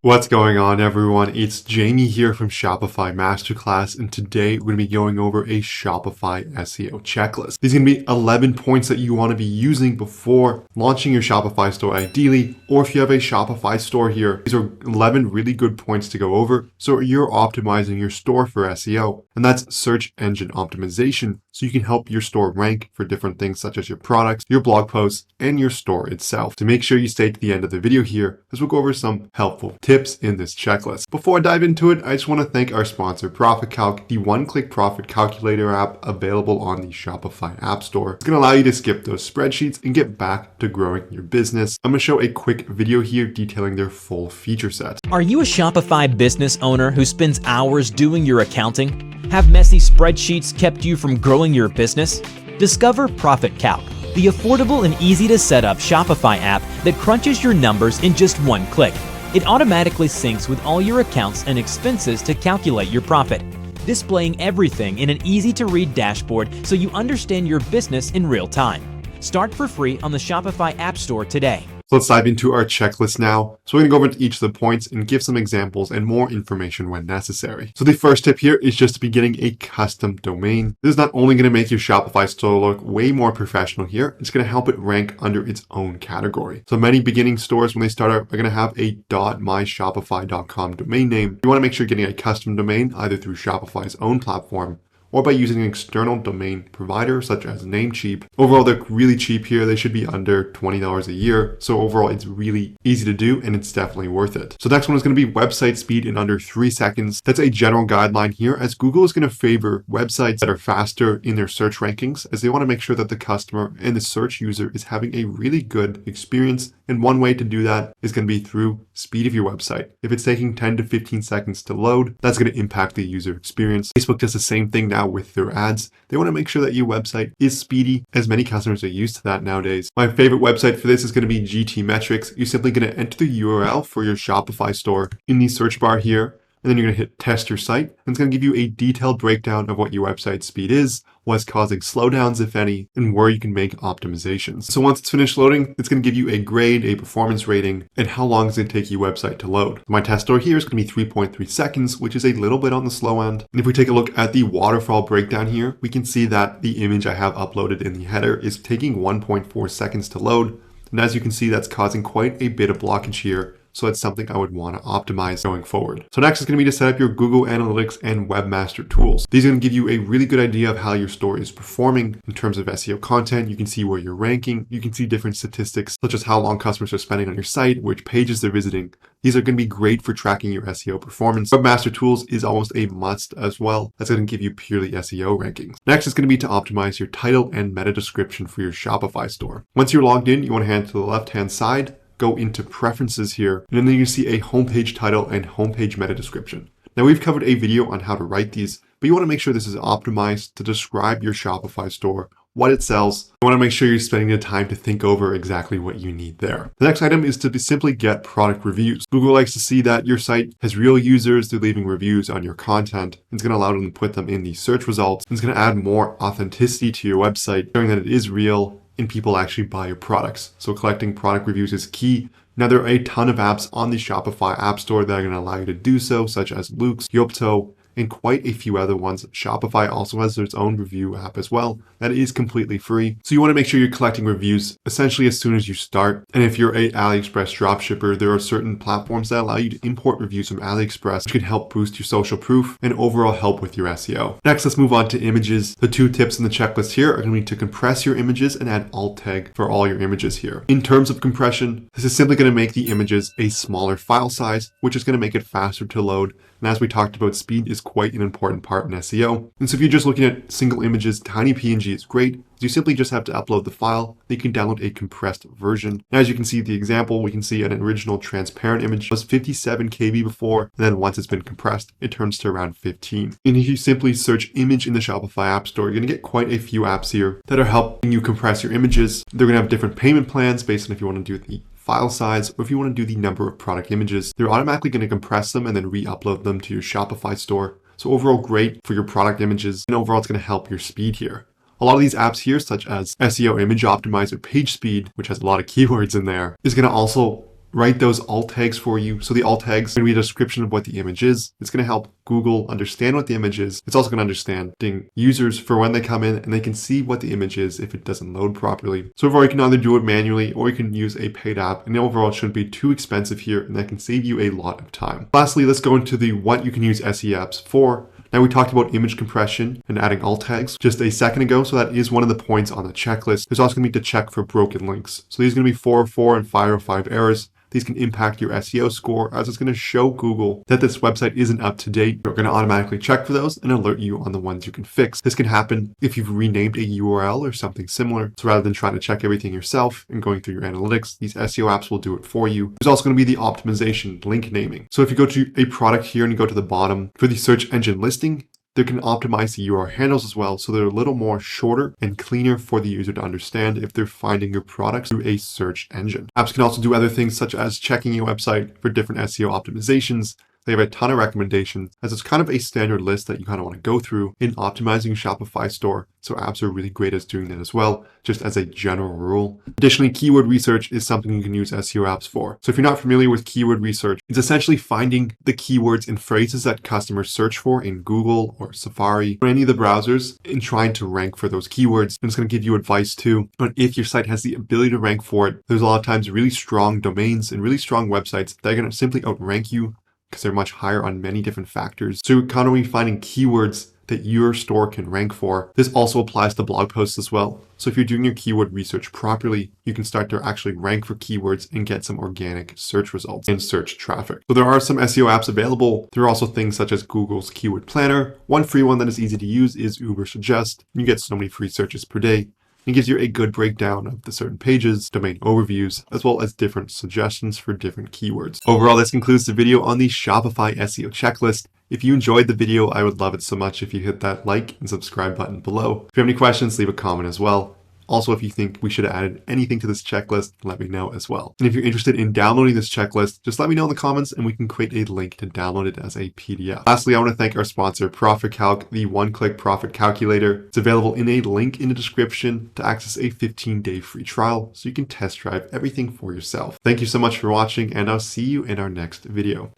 What's going on, everyone? It's Jamie here from Shopify Masterclass, and today we're going to be going over a Shopify SEO checklist. These are going to be 11 points that you want to be using before launching your Shopify store ideally, or if you have a Shopify store here, these are 11 really good points to go over so you're optimizing your store for SEO, and that's search engine optimization, so you can help your store rank for different things such as your products, your blog posts, and your store itself. To make sure you stay to the end of the video here, as we'll go over some helpful tips in this checklist. Before I dive into it, I just want to thank our sponsor, Profit Calc, the one-click profit calculator app available on the Shopify App Store. It's going to allow you to skip those spreadsheets and get back to growing your business. I'm going to show a quick video here detailing their full feature set. Are you a Shopify business owner who spends hours doing your accounting? Have messy spreadsheets kept you from growing your business? Discover Profit Calc, the affordable and easy to set up Shopify app that crunches your numbers in just one click. It automatically syncs with all your accounts and expenses to calculate your profit, displaying everything in an easy-to-read dashboard so you understand your business in real time. Start for free on the Shopify App Store today. So let's dive into our checklist now. So we're going to go over into each of the points and give some examples and more information when necessary. So the first tip here is just to be getting a custom domain. This is not only going to make your Shopify store look way more professional here, it's going to help it rank under its own category. So many beginning stores, when they start out, are going to have a .myshopify.com domain name. You want to make sure you're getting a custom domain either through Shopify's own platform or by using an external domain provider such as Namecheap. Overall, they're really cheap here. They should be under $20 a year. So overall, it's really easy to do and it's definitely worth it. So next one is going to be website speed in under 3 seconds. That's a general guideline here, as Google is going to favor websites that are faster in their search rankings, as they want to make sure that the customer and the search user is having a really good experience. And one way to do that is going to be through speed of your website. If it's taking 10 to 15 seconds to load, that's going to impact the user experience. Facebook does the same thing now with their ads. They want to make sure that your website is speedy, as many customers are used to that nowadays. My favorite website for this is going to be GT Metrics. You're simply going to enter the URL for your Shopify store in the search bar here, and then you're going to hit test your site, and it's going to give you a detailed breakdown of what your website speed is, what's causing slowdowns, if any, and where you can make optimizations. So once it's finished loading, it's going to give you a grade, a performance rating, and how long it's going to take your website to load. My test score here is going to be 3.3 seconds, which is a little bit on the slow end. And if we take a look at the waterfall breakdown here, we can see that the image I have uploaded in the header is taking 1.4 seconds to load. And as you can see, that's causing quite a bit of blockage here. So that's something I would want to optimize going forward. So next is going to be to set up your Google Analytics and Webmaster tools. These are going to give you a really good idea of how your store is performing in terms of SEO content. You can see where you're ranking. You can see different statistics, such as how long customers are spending on your site, which pages they're visiting. These are going to be great for tracking your SEO performance. Webmaster tools is almost a must as well. That's going to give you purely SEO rankings. Next is going to be to optimize your title and meta description for your Shopify store. Once you're logged in, you want to hand to the left-hand side, go into preferences here, and then you see a homepage title and homepage meta description. Now we've covered a video on how to write these, but you want to make sure this is optimized to describe your Shopify store, what it sells. You want to make sure you're spending the time to think over exactly what you need there. The next item is to simply get product reviews. Google likes to see that your site has real users. They're leaving reviews on your content. It's going to allow them to put them in the search results. It's going to add more authenticity to your website, showing that it is real and people actually buy your products. So collecting product reviews is key. Now there are a ton of apps on the Shopify App Store that are going to allow you to do so, such as Loox, Yopto, and quite a few other ones. Shopify also has its own review app as well that is completely free. So you want to make sure you're collecting reviews essentially as soon as you start. And if you're a AliExpress dropshipper, there are certain platforms that allow you to import reviews from AliExpress, which can help boost your social proof and overall help with your SEO. Next, let's move on to images. The 2 tips in the checklist here are going to be to compress your images and add alt tag for all your images here. In terms of compression, this is simply going to make the images a smaller file size, which is going to make it faster to load. And as we talked about, speed is quite an important part in SEO. And so if you're just looking at single images, tiny PNG is great. You simply just have to upload the file. Then you can download a compressed version. And as you can see the example, we can see an original transparent image was 57 KB before, and then once it's been compressed, it turns to around 15. And if you simply search image in the Shopify App Store, you're going to get quite a few apps here that are helping you compress your images. They're going to have different payment plans based on if you want to do the file size, or if you want to do the number of product images. They're automatically going to compress them and then re-upload them to your Shopify store. So overall, great for your product images, and overall it's going to help your speed here. A lot of these apps here, such as SEO Image Optimizer Page Speed, which has a lot of keywords in there, is going to also write those alt tags for you. So the alt tags are going to be a description of what the image is. It's going to help Google understand what the image is. It's also going to understand users for when they come in and they can see what the image is if it doesn't load properly. So overall, you can either do it manually or you can use a paid app, and overall it shouldn't be too expensive here, and that can save you a lot of time. Lastly, let's go into the what you can use SEO apps for. Now we talked about image compression and adding alt tags just a second ago, so that is one of the points on the checklist. There's also going to be to check for broken links. So these are going to be 404 and 505 errors. These can impact your SEO score, as it's going to show Google that this website isn't up to date. They're going to automatically check for those and alert you on the ones you can fix. This can happen if you've renamed a URL or something similar. So rather than trying to check everything yourself and going through your analytics, these SEO apps will do it for you. There's also going to be the optimization, link naming. So if you go to a product here and you go to the bottom for the search engine listing, they can optimize the URL handles as well, so they're a little more shorter and cleaner for the user to understand if they're finding your products through a search engine. Apps can also do other things such as checking your website for different SEO optimizations. They have a ton of recommendations, as it's kind of a standard list that you kind of want to go through in optimizing your Shopify store. So apps are really great at doing that as well, just as a general rule. Additionally, keyword research is something you can use SEO apps for. So if you're not familiar with keyword research, it's essentially finding the keywords and phrases that customers search for in Google or Safari or any of the browsers and trying to rank for those keywords. And it's going to give you advice too on if your site has the ability to rank for it. There's a lot of times really strong domains and really strong websites that are going to simply outrank you because they're much higher on many different factors. So you're kind of finding keywords that your store can rank for. This also applies to blog posts as well. So if you're doing your keyword research properly, you can start to actually rank for keywords and get some organic search results and search traffic. So there are some SEO apps available. There are also things such as Google's Keyword Planner. One free one that is easy to use is Ubersuggest. You get so many free searches per day. It gives you a good breakdown of the certain pages, domain overviews, as well as different suggestions for different keywords. Overall, this concludes the video on the Shopify SEO checklist. If you enjoyed the video, I would love it so much if you hit that like and subscribe button below. If you have any questions, leave a comment as well. Also, if you think we should have added anything to this checklist, let me know as well. And if you're interested in downloading this checklist, just let me know in the comments and we can create a link to download it as a PDF. Lastly, I want to thank our sponsor, Profit Calc, the one-click profit calculator. It's available in a link in the description to access a 15-day free trial so you can test drive everything for yourself. Thank you so much for watching, and I'll see you in our next video.